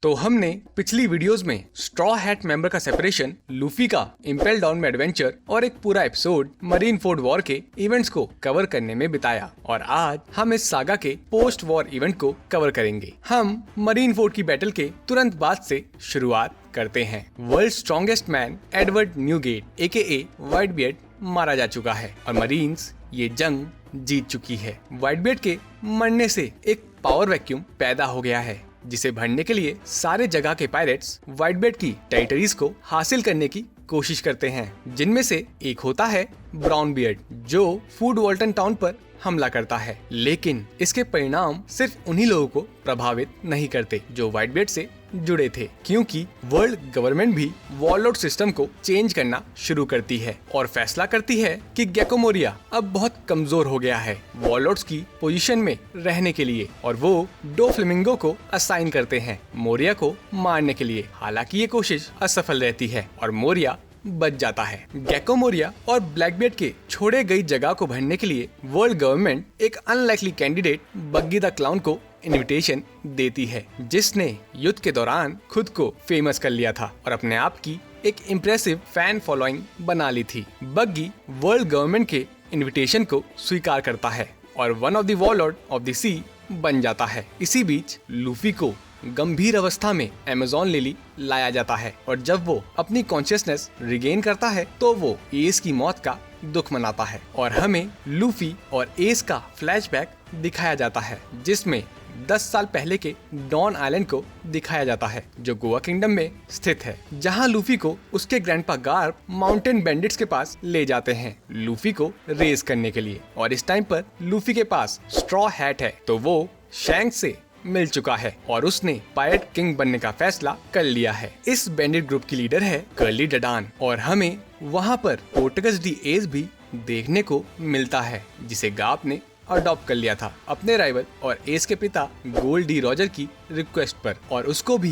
तो हमने पिछली वीडियोस में स्ट्रॉ हैट मेंबर का सेपरेशन, लूफी का इम्पेल डाउन में एडवेंचर और एक पूरा एपिसोड मरीन फोर्ड वॉर के इवेंट्स को कवर करने में बिताया। और आज हम इस सागा के पोस्ट वॉर इवेंट को कवर करेंगे। हम मरीन फोर्ड की बैटल के तुरंत बाद से शुरुआत करते हैं। World strongest man Edward Newgate AKA White Beard मारा जा चुका है और मरीन्स ये जंग जीत चुकी है। व्हाइट बियर्ड के मरने से एक पावर वैक्यूम पैदा हो गया है, जिसे भरने के लिए सारे जगह के पायरेट्स व्हाइट बियर्ड की टेरिटरीज को हासिल करने की कोशिश करते हैं, जिनमें से एक होता है ब्राउन बियर्ड, जो फूड वॉल्टन टाउन पर हमला करता है। लेकिन इसके परिणाम सिर्फ उन्हीं लोगों को प्रभावित नहीं करते जो व्हाइट बियर्ड से जुड़े थे, क्योंकि वर्ल्ड गवर्नमेंट भी वॉरलॉर्ड सिस्टम को चेंज करना शुरू करती है और फैसला करती है कि गेको मोरिया अब बहुत कमजोर हो गया है वॉरलॉर्ड्स की पोजीशन में रहने के लिए, और वो डो फ्लेमिंगो को असाइन करते हैं मोरिया को मारने के लिए। हालांकि ये कोशिश असफल रहती है और मोरिया बच जाता है। गेको मोरिया और ब्लैकबियर्ड के छोड़े गई जगह को भरने के लिए वर्ल्ड गवर्नमेंट एक unlikely candidate buggy the clown को इनविटेशन देती है, जिसने युद्ध के दौरान खुद को फेमस कर लिया था और अपने आप की एक इम्प्रेसिव फैन फॉलोइंग बना ली थी। बग्गी वर्ल्ड गवर्नमेंट के इनविटेशन को स्वीकार करता है और one of the warlord of the sea बन जाता है। इसी बीच लूफी को गंभीर अवस्था में अमेज़न लिली लाया जाता है और जब वो अपनी कॉन्शियसनेस रिगेन करता है तो वो एस की मौत का दुख मनाता है और हमें लूफी और एस का फ्लैशबैक दिखाया जाता है, जिसमें 10 साल पहले के डॉन आइलैंड को दिखाया जाता है, जो गोवा किंगडम में स्थित है, जहां लूफी को उसके ग्रैंडपा गार्प माउंटेन बैंडिट्स के पास ले जाते हैं लूफी को रेस करने के लिए। और इस टाइम पर लूफी के पास स्ट्रॉ हैट है, तो वो शैंक्स से मिल चुका है और उसने पायरेट किंग बनने का फैसला कर लिया है। इस बैंडिट ग्रुप की लीडर है कर्ली डडान और हमें वहां पर पोर्टगस डी एस भी देखने को मिलता है, जिसे गाप ने अडॉप्ट कर लिया था अपने राइवल और एस के पिता गोल्ड डी रॉजर की रिक्वेस्ट पर, और उसको भी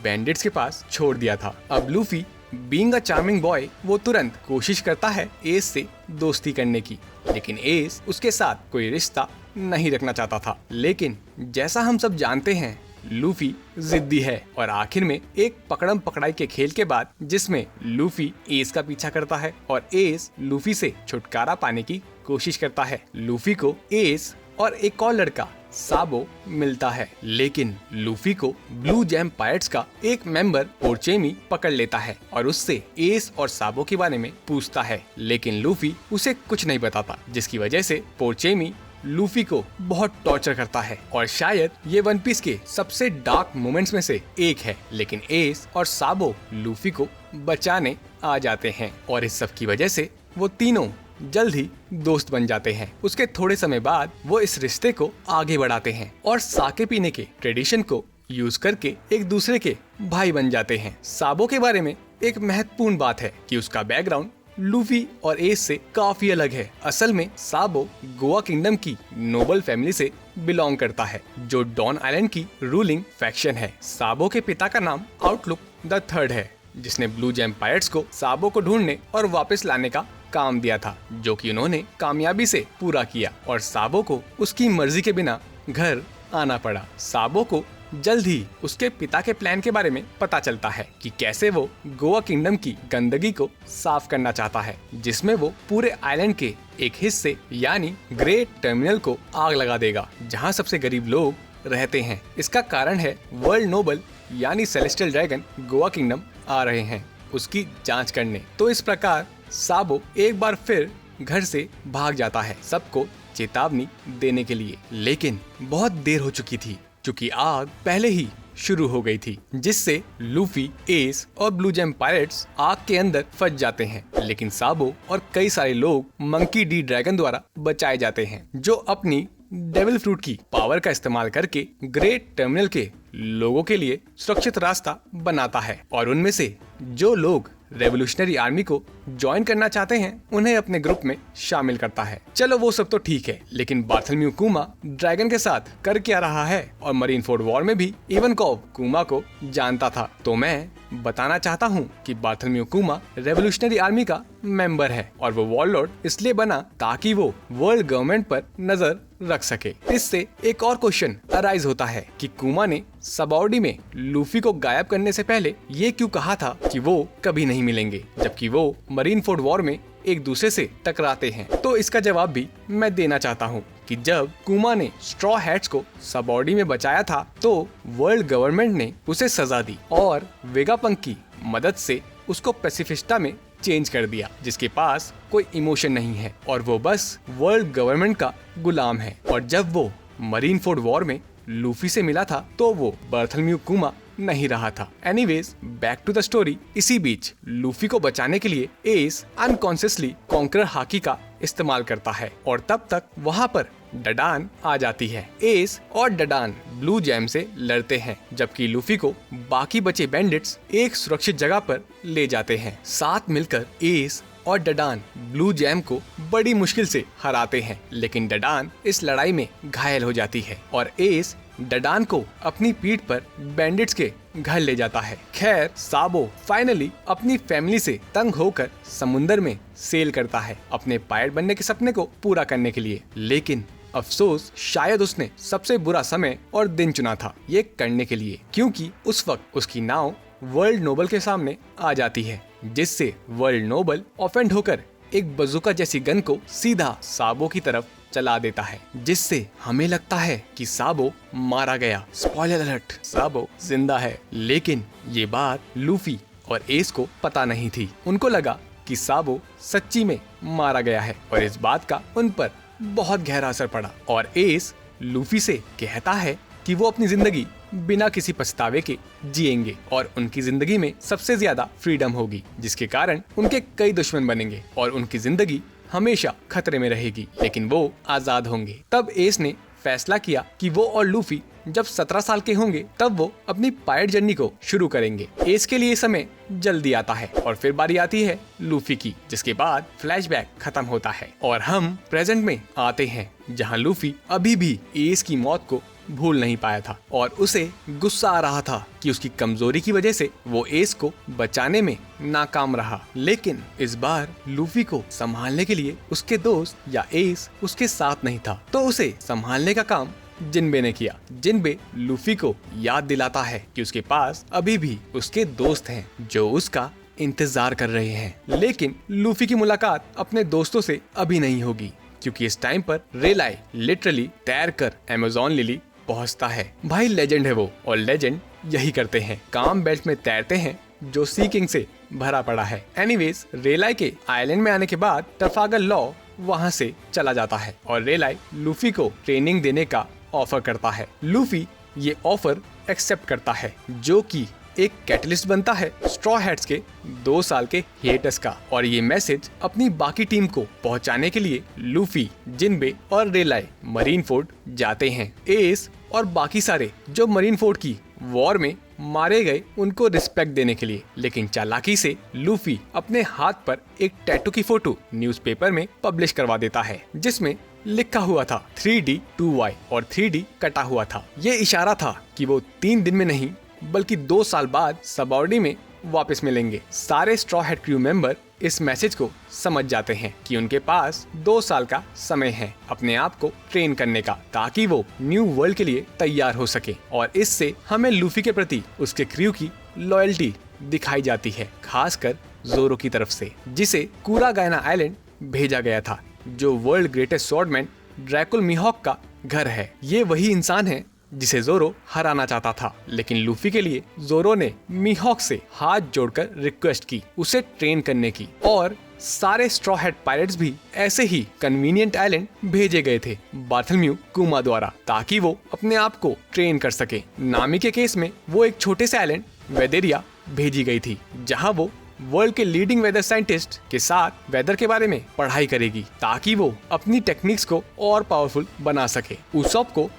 बैंडिट्स के पास छोड़ दिया था। अब Luffy being a charming boy, वो तुरंत कोशिश करता है एस से दोस्ती करने की, लेकिन एस उसके साथ कोई रिश्ता नहीं रखना चाहता था। लेकिन जैसा हम सब जानते हैं, लूफी जिद्दी है और आखिर में एक पकड़म पकड़ाई के खेल के बाद, जिसमें लूफी एस का पीछा करता है और एस लूफी से छुटकारा पाने की कोशिश करता है। लूफी को एस और एक और लड़का साबो मिलता है, लेकिन लूफी को ब्लू जैम पायरेट्स का एक मेंबर पोर्चेमी पकड़ लेता है और उससे एस और साबो के बारे में पूछता है, लेकिन लूफी उसे कुछ नहीं बताता, जिसकी वजह से पोर्चेमी लूफी को बहुत टॉर्चर करता है और शायद ये वन पीस के सबसे डार्क मोमेंट्स में से एक है। लेकिन एस और साबो लूफी को बचाने आ जाते हैं और इस सब की वजह से वो तीनों जल्द ही दोस्त बन जाते हैं। उसके थोड़े समय बाद वो इस रिश्ते को आगे बढ़ाते हैं और साके पीने के ट्रेडिशन को यूज करके एक दूसरे के भाई बन जाते हैं। साबो के बारे में एक महत्वपूर्ण बात है कि उसका बैकग्राउंड लूफी और एस से काफी अलग है। असल में साबो गोवा किंगडम की नोबल फैमिली से बिलोंग करता है, जो डॉन आइलैंड की रूलिंग फैक्शन है। साबो के पिता का नाम आउटलुक द थर्ड है, जिसने ब्लू जैम पायरेट्स को साबो को ढूंढने और वापस लाने का काम दिया था, जो कि उन्होंने कामयाबी से पूरा किया और साबो को उसकी मर्जी के बिना घर आना पड़ा। साबो को जल्द ही उसके पिता के प्लान के बारे में पता चलता है कि कैसे वो गोवा किंगडम की गंदगी को साफ करना चाहता है, जिसमें वो पूरे आइलैंड के एक हिस्से यानी ग्रेट टर्मिनल को आग लगा देगा, जहां सबसे गरीब लोग रहते हैं। इसका कारण है वर्ल्ड नोबल यानी सेलेस्टियल ड्रैगन गोवा किंगडम आ रहे हैं उसकी जांच करने। तो इस प्रकार साबो एक बार फिर घर से भाग जाता है, सबको चेतावनी देने के लिए। लेकिन बहुत देर हो चुकी थी, क्योंकि आग पहले ही शुरू हो गई थी, जिससे लूफी, एस और ब्लू जैम पायरेट्स आग के अंदर फंस जाते हैं। लेकिन साबो और कई सारे लोग मंकी डी ड्रैगन द्वारा बचाए जाते हैं, जो अपनी डेविल फ्रूट की पावर का इस्तेमाल करके ग्रेट टर्मिनल के लोगों के लिए सुरक्षित रास्ता बनाता है और उनमें से जो लोग रेवोल्यूशनरी आर्मी को ज्वाइन करना चाहते हैं उन्हें अपने ग्रुप में शामिल करता है। चलो वो सब तो ठीक है, लेकिन बार्थलम्यू कूमा ड्रैगन के साथ कर क्या रहा है, और मरीन फोर्ड वॉर में भी इवनकॉव कूमा को जानता था। तो मैं बताना चाहता हूँ कि बार्थोलोम्यू कुमा रेवोल्यूशनरी आर्मी का मेंबर है और वो वॉरलॉर्ड इसलिए बना ताकि वो वर्ल्ड गवर्नमेंट पर नजर रख सके। इससे एक और क्वेश्चन अराइज होता है कि कुमा ने सबऑर्डी में लूफी को गायब करने से पहले ये क्यों कहा था कि वो कभी नहीं मिलेंगे, जबकि वो मरीनफोर्ड वॉर में एक दूसरे से टकराते हैं। तो इसका जवाब भी मैं देना चाहता हूँ कि जब कुमा ने स्ट्रॉ हैट्स को सबऑर्डी में बचाया था तो वर्ल्ड गवर्नमेंट ने उसे सजा दी और वेगापंक की मदद से उसको पैसिफिस्टा में चेंज कर दिया, जिसके पास कोई इमोशन नहीं है और वो बस वर्ल्ड गवर्नमेंट का गुलाम है। और जब वो मरीनफोर्ड वॉर में लूफी से मिला था तो वो बार्थोलोम्यू कुमा नहीं रहा था। Anyways back to the story. इसी बीच लूफी को बचाने के लिए एस अनकॉन्शियसली कॉन्करर हाकी का इस्तेमाल करता है और तब तक वहाँ पर डडान आ जाती है। एस और डडान ब्लू जैम से लड़ते हैं जबकि लूफी को बाकी बचे बैंडिट्स एक सुरक्षित जगह पर ले जाते हैं। साथ मिलकर एस और डडान ब्लू जैम को बड़ी मुश्किल से हराते हैं, लेकिन डडान इस लड़ाई में घायल हो जाती है और एस डडान को अपनी पीठ पर बैंडिट्स के घर ले जाता है। खैर साबो फाइनली अपनी फैमिली से तंग होकर समुंदर में सेल करता है अपने पायलट बनने के सपने को पूरा करने के लिए, लेकिन अफसोस शायद उसने सबसे बुरा समय और दिन चुना था ये करने के लिए, क्योंकि उस वक्त उसकी नाव वर्ल्ड नोबल के सामने आ जाती है, जिससे वर्ल्ड नोबल ऑफेंड होकर एक बजूका जैसी गन को सीधा साबो की तरफ चला देता है, जिससे हमें लगता है कि साबो मारा गया। स्पॉइलर अलर्ट, साबो जिंदा है। लेकिन ये बात लूफी और एस को पता नहीं थी। उनको लगा कि साबो सच्ची में मारा गया है और इस बात का उन पर बहुत गहरा असर पड़ा और एस लूफी से कहता है कि वो अपनी जिंदगी बिना किसी पछतावे के जिएंगे और उनकी जिंदगी में सबसे ज्यादा फ्रीडम होगी, जिसके कारण उनके कई दुश्मन बनेंगे और उनकी जिंदगी हमेशा खतरे में रहेगी, लेकिन वो आजाद होंगे। तब एस ने फैसला किया कि वो और लूफी जब 17 साल के होंगे तब वो अपनी पायलट जर्नी को शुरू करेंगे। एस के लिए समय जल्दी आता है और फिर बारी आती है लूफी की, जिसके बाद फ्लैशबैक खत्म होता है और हम प्रेजेंट में आते हैं जहां लूफी अभी भी एस की मौत को भूल नहीं पाया था और उसे गुस्सा आ रहा था कि उसकी कमजोरी की वजह से वो एस को बचाने में नाकाम रहा। लेकिन इस बार लूफी को संभालने के लिए उसके दोस्त या एस उसके साथ नहीं था, तो उसे संभालने का काम जिनबे ने किया। जिनबे लूफी को याद दिलाता है कि उसके पास अभी भी उसके दोस्त हैं जो उसका इंतजार कर रहे हैं। लेकिन लूफी की मुलाकात अपने दोस्तों से अभी नहीं होगी, क्योंकि इस टाइम पर रेलाई लिटरली तैर कर अमेज़न लिली पहुंचता है। भाई लेजेंड है वो और लेजेंड यही करते हैं, काम बेल्ट में तैरते हैं जो सी किंग से भरा पड़ा है। एनीवेज रेलाई के आइलैंड में आने के बाद ट्रफालगर लॉ वहां से चला जाता है और रेलाई लूफी को ट्रेनिंग देने का ऑफर करता है। लूफी ये ऑफर एक्सेप्ट करता है, जो कि एक कैटलिस्ट बनता है स्ट्रॉ हैट्स के 2 साल के हिएटस का, और ये मैसेज अपनी बाकी टीम को पहुंचाने के लिए लूफी, जिनबे और रेलाई मरीनफोर्ड जाते हैं। एस और बाकी सारे जो मरीनफोर्ड की वॉर में मारे गए उनको रिस्पेक्ट देने के लिए, लेकिन चालाकी से लूफी अपने हाथ पर एक टैटू की फोटो न्यूज़पेपर में पब्लिश करवा देता है, जिसमें लिखा हुआ था 3D 2Y और 3D कटा हुआ था। ये इशारा था कि वो 3 दिन में नहीं बल्कि 2 साल बाद सबऑर्डी में वापस मिलेंगे। सारे स्ट्रॉ हैट क्रू मेंबर इस मैसेज को समझ जाते हैं कि उनके पास 2 साल का समय है अपने आप को ट्रेन करने का, ताकि वो न्यू वर्ल्ड के लिए तैयार हो सके। और इससे हमें लूफी के प्रति उसके क्रू की लॉयल्टी दिखाई जाती है, खासकर जोरो की तरफ से, जिसे कुरागायना आइलैंड भेजा गया था, जो वर्ल्ड ग्रेटेस्ट स्वॉर्डमैन ड्रैकुल मीहॉक का घर है। ये वही इंसान है जिसे जोरो हराना चाहता था, लेकिन लूफी के लिए जोरो ने मीहॉक से हाथ जोड़कर रिक्वेस्ट की उसे ट्रेन करने की, और सारे स्ट्रॉ हैट पायलट्स भी ऐसे ही कन्वीनियंट आइलैंड भेजे गए थे बार्थोलोम्यू कुमा द्वारा, ताकि वो अपने आप को ट्रेन कर सके। नामी के केस में वो एक छोटे से आइलैंड वेदेरिया भेजी गई थी, जहां वो वर्ल्ड के लीडिंग वेदर साइंटिस्ट के साथ वेदर के बारे में पढ़ाई करेगी, ताकि वो अपनी टेक्निक्स को और पावरफुल बना सके। उसॉप को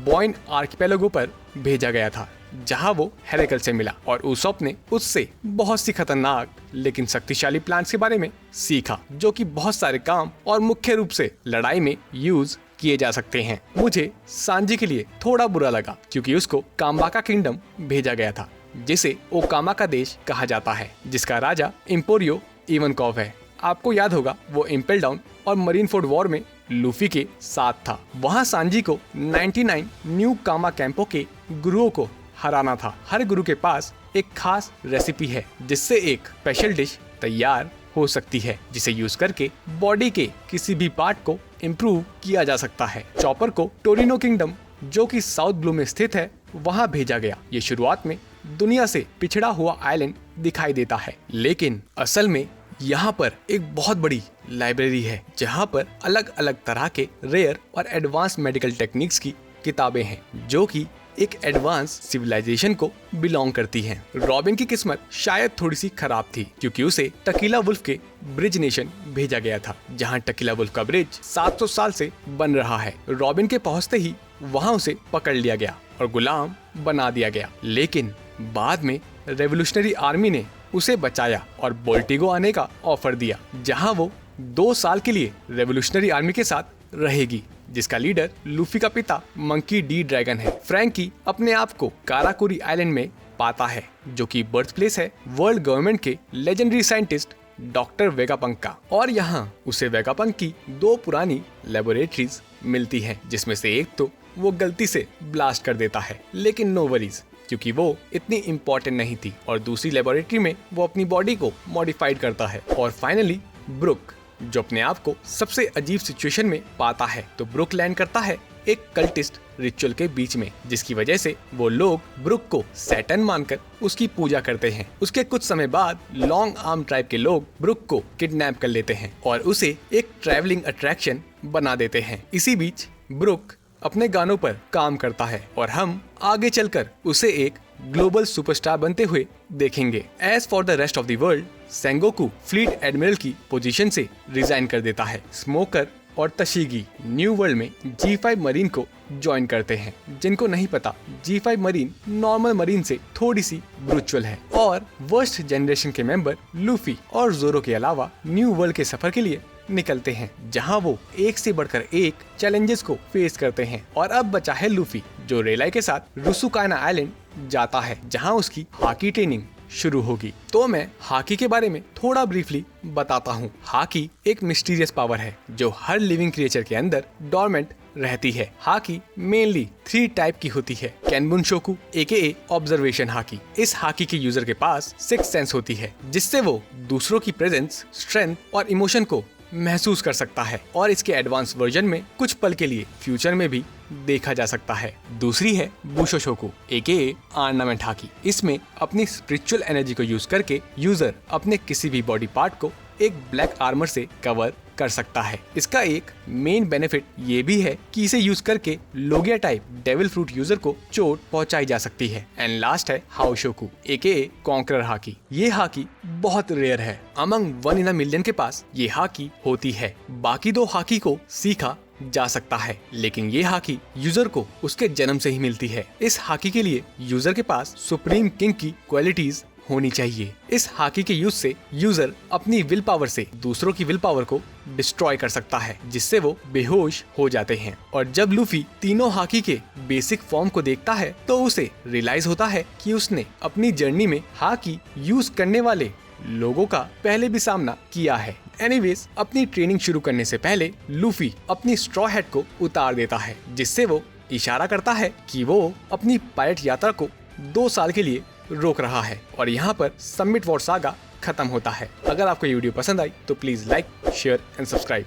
बॉइन आर्किपेलागो पर भेजा गया था, जहां वो हेरेकल से मिला और उसॉप ने उससे बहुत सी खतरनाक लेकिन शक्तिशाली प्लान्स के बारे में सीखा, जो कि बहुत सारे काम और मुख्य रूप से लड़ाई में यूज किए जा सकते हैं। मुझे सांजी के लिए थोड़ा बुरा लगा क्योंकि उसको काम्बाका किंगडम भेजा गया था, जिसे ओकामा का देश कहा जाता है, जिसका राजा एम्पोरियो इवनकॉव है। आपको याद होगा वो इम्पेल डाउन और मरीनफोर्ड वॉर में लूफी के साथ था। वहाँ सांजी को 99 न्यू कामा कैंपो के गुरुओं को हराना था। हर गुरु के पास एक खास रेसिपी है जिससे एक स्पेशल डिश तैयार हो सकती है, जिसे यूज करके बॉडी के किसी भी पार्ट को इम्प्रूव किया जा सकता है। चॉपर को टोरिनो किंगडम, जो कि साउथ ब्लू में स्थित है, वहाँ भेजा गया। ये शुरुआत में दुनिया से पिछड़ा हुआ आइलैंड दिखाई देता है, लेकिन असल में यहाँ पर एक बहुत बड़ी लाइब्रेरी है जहाँ पर अलग अलग तरह के रेयर और एडवांस मेडिकल टेक्निक्स की किताबें हैं, जो कि एक एडवांस सिविलाइजेशन को बिलोंग करती हैं। रॉबिन की किस्मत शायद थोड़ी सी खराब थी, क्योंकि उसे टकीला वुल्फ के ब्रिज नेशन भेजा गया था, जहां टकीला वुल्फ का ब्रिज 700 साल से बन रहा है। रॉबिन के पहुंचते ही वहां उसे पकड़ लिया गया और गुलाम बना दिया गया, लेकिन बाद में रेवोल्यूशनरी आर्मी ने उसे बचाया और बोल्टिगो आने का ऑफर दिया, जहां वो 2 साल के लिए रेवोल्यूशनरी आर्मी के साथ रहेगी, जिसका लीडर लूफी का पिता मंकी डी ड्रैगन है। फ्रैंकी अपने आप को काराकुरी आइलैंड में पाता है, जो कि बर्थ प्लेस है वर्ल्ड गवर्नमेंट के लेजेंडरी साइंटिस्ट डॉक्टर वेगापंक का, और यहाँ उसे वेगापंक की 2 पुरानी लेबोरेटरीज मिलती हैं, जिसमें से एक तो वो गलती से ब्लास्ट कर देता है, लेकिन नो वरीज, क्योंकि वो इतनी इम्पोर्टेंट नहीं थी, और दूसरी लेबोरेटरी में वो अपनी बॉडी को मॉडिफाइड करता है। और फाइनली ब्रुक, जो अपने आप को सबसे अजीब सिचुएशन में पाता है, तो ब्रुक लैंड करता है एक कल्टिस्ट रिचुअल के बीच में, जिसकी वजह से वो लोग ब्रुक को सैटर्न मानकर उसकी पूजा करते हैं। उसके कुछ समय बाद लॉन्ग आर्म ट्राइब के लोग ब्रुक को किडनैप कर लेते हैं और उसे एक ट्रैवलिंग अट्रैक्शन बना देते हैं। इसी बीच ब्रुक अपने गानों पर काम करता है और हम आगे चलकर उसे एक ग्लोबल सुपरस्टार बनते हुए देखेंगे। As for the rest of the world, Sengoku fleet admiral की पोजीशन से रिजाइन कर देता है। स्मोकर और तशीगी न्यू वर्ल्ड में G5 मरीन को ज्वाइन करते हैं। जिनको नहीं पता, G5 मरीन नॉर्मल मरीन से थोड़ी सी ब्रूचुअल है। और वर्स्ट जनरेशन के मेंबर लूफी और जोरो के अलावा न्यू वर्ल्ड के सफर के लिए निकलते हैं, जहां वो एक से बढ़कर एक चैलेंजेस को फेस करते हैं। और अब बचा है लूफी, जो रेलाई के साथ रुसुकाना आइलैंड जाता है, जहां उसकी हाकी ट्रेनिंग शुरू होगी। तो मैं हाकी के बारे में थोड़ा ब्रीफली बताता हूँ। हाकी एक मिस्टीरियस पावर है जो हर लिविंग क्रिएचर के अंदर डोरमेंट रहती है। हाकी मेनली 3 टाइप की होती है। कैनबुनशोकु AKA ऑब्जर्वेशन हाकी। इस हाकी के यूजर के पास 6 सेंस होती है, जिससे वो दूसरों की प्रेजेंस, स्ट्रेंथ और इमोशन को महसूस कर सकता है, और इसके एडवांस वर्जन में कुछ पल के लिए फ्यूचर में भी देखा जा सकता है। दूसरी है बुशोशोकु AKA ऑर्नामेंट हाकी। इसमें अपनी स्पिरिचुअल एनर्जी को यूज करके यूजर अपने किसी भी बॉडी पार्ट को एक ब्लैक आर्मर से कवर कर सकता है। इसका एक मेन बेनिफिट ये भी है कि इसे यूज करके Logia type devil fruit user को चोट पहुंचाई जा सकती है। एंड लास्ट है हाओशोकु AKA कॉन्करर हाकी। ये हाकी बहुत रेयर है, अमंग 1 in a million के पास ये हाकी होती है। बाकी 2 हाकी को सीखा जा सकता है, लेकिन ये हाकी यूजर को उसके जन्म से ही मिलती है। इस हाकी के लिए यूजर के पास सुप्रीम किंग की क्वालिटीज होनी चाहिए। इस हाकी के यूज से यूजर अपनी विल पावर से दूसरों की विल पावर को डिस्ट्रॉय कर सकता है, जिससे वो बेहोश हो जाते हैं। और जब लूफी तीनों हाकी के बेसिक फॉर्म को देखता है, तो उसे रियलाइज होता है कि उसने अपनी जर्नी में हाकी यूज करने वाले लोगों का पहले भी सामना किया है। एनीवेज, अपनी ट्रेनिंग शुरू करने से पहले लूफी अपनी स्ट्रॉ हैट को उतार देता है, जिससे वो इशारा करता है कि वो अपनी पायलट यात्रा को 2 साल के लिए रोक रहा है। और यहाँ पर समिट वॉर सागा खत्म होता है। अगर आपको ये वीडियो पसंद आई तो please like, share and subscribe.